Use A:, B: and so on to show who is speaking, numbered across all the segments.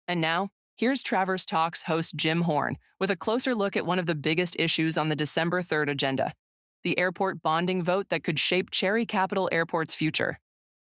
A: And now, here's Travers Talks host Jim Horn with a closer look at one of the biggest issues on the December 3rd agenda, the airport bonding vote that could shape Cherry Capital Airport's future.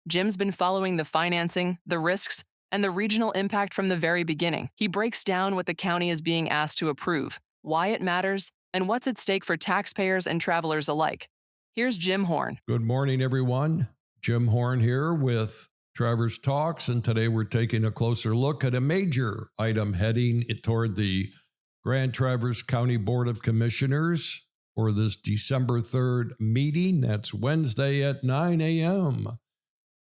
A: Jim's been following the financing, the risks, and the regional impact from the very beginning. He breaks down what the county is being asked to approve, why it matters, and what's at stake for taxpayers and travelers alike. Here's Jim Horn.
B: Good morning, everyone. Jim Horn here with Travers Talks, and today we're taking a closer look at a major item heading toward the Grand Traverse County Board of Commissioners for this December 3rd meeting. That's Wednesday at 9 a.m.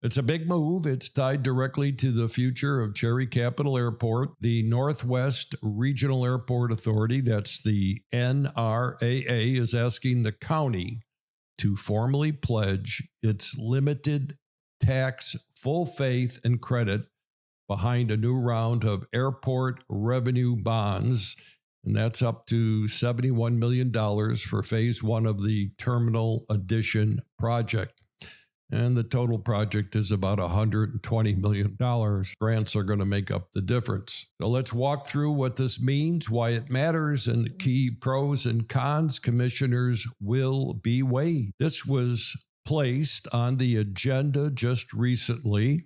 B: It's a big move. It's tied directly to the future of Cherry Capital Airport. The Northwest Regional Airport Authority, that's the NRAA, is asking the county to formally pledge its limited tax full faith and credit behind a new round of airport revenue bonds. And that's up to $71 million for phase one of the Terminal Addition project. And the total project is about $120 million. Grants are going to make up the difference. So let's walk through what this means, why it matters, and the key pros and cons commissioners will be weighed. This was placed on the agenda just recently,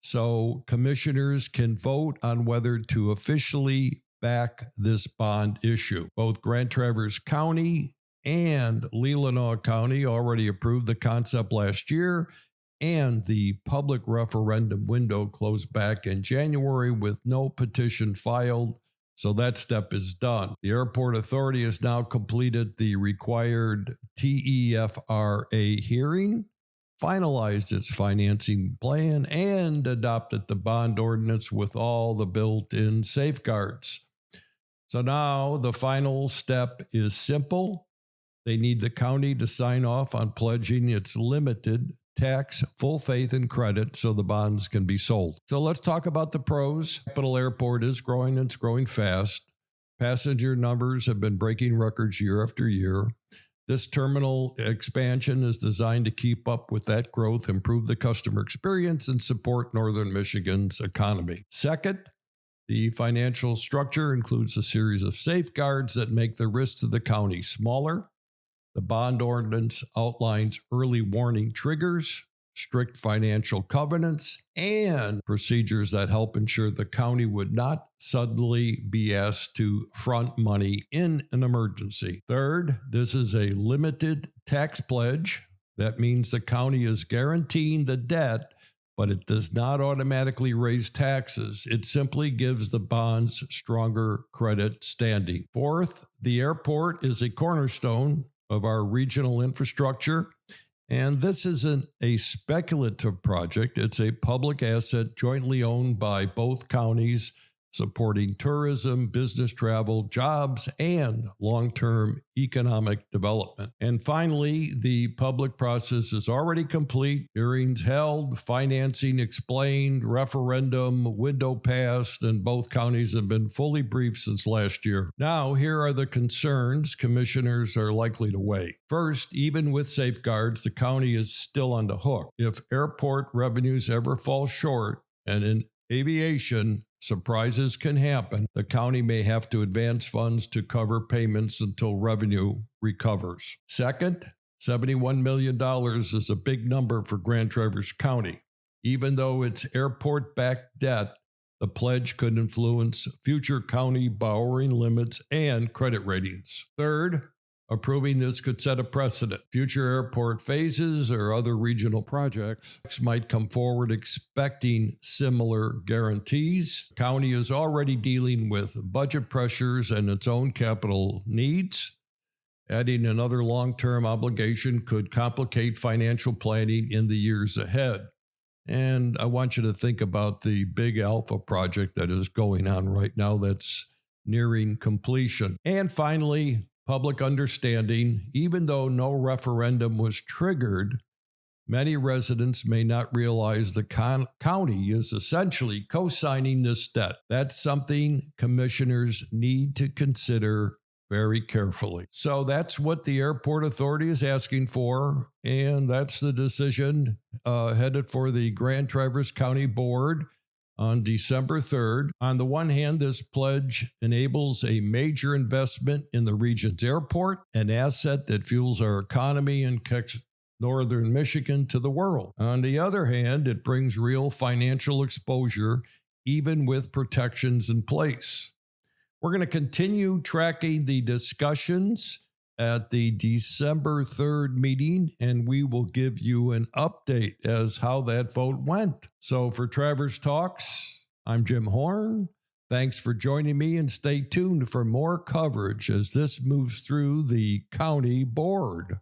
B: so commissioners can vote on whether to officially back this bond issue. Both Grand Traverse County and Leelanau County already approved the concept last year, and the public referendum window closed back in January with no petition filed, so that step is done. The airport authority has now completed the required TEFRA hearing, finalized its financing plan, and adopted the bond ordinance with all the built-in safeguards. So now the final step is simple. They need the county to sign off on pledging its limited tax full faith and credit so the bonds can be sold. So let's talk about the pros. Capital Airport is growing, and it's growing fast. Passenger numbers have been breaking records year after year. This terminal expansion is designed to keep up with that growth, improve the customer experience, and support Northern Michigan's economy. Second, the financial structure includes a series of safeguards that make the risks to the county smaller. The bond ordinance outlines early warning triggers, strict financial covenants, and procedures that help ensure the county would not suddenly be asked to front money in an emergency. Third, this is a limited tax pledge. That means the county is guaranteeing the debt, but it does not automatically raise taxes. It simply gives the bonds stronger credit standing. Fourth, the airport is a cornerstone of our regional infrastructure. And this isn't a speculative project. It's a public asset jointly owned by both counties, supporting tourism, business travel, jobs, and long-term economic development. And finally, the public process is already complete. Hearings held, financing explained, referendum, window passed, and both counties have been fully briefed since last year. Now, here are the concerns commissioners are likely to weigh. First, even with safeguards, the county is still on the hook. If airport revenues ever fall short, and in aviation, surprises can happen, the county may have to advance funds to cover payments until revenue recovers. Second, $71 million is a big number for Grand Traverse County. Even though it's airport-backed debt, the pledge could influence future county borrowing limits and credit ratings. Third, approving this could set a precedent. Future airport phases or other regional projects might come forward expecting similar guarantees. The county is already dealing with budget pressures and its own capital needs. Adding another long-term obligation could complicate financial planning in the years ahead. And I want you to think about the Big Alpha project that is going on right now that's nearing completion. And finally, public understanding. Even though no referendum was triggered, many residents may not realize the county is essentially co-signing this debt. That's something commissioners need to consider very carefully. So that's what the airport authority is asking for, and that's the decision headed for the Grand Traverse County Board. on December 3rd. On the one hand, this pledge enables a major investment in the region's airport, an asset that fuels our economy and connects northern Michigan to the world. On the other hand, it brings real financial exposure, even with protections in place. We're going to continue tracking the discussions at the December 3rd meeting, and we will give you an update as how that vote went. So for Travers Talks, I'm Jim Horn. Thanks for joining me, and stay tuned for more coverage as this moves through the county board.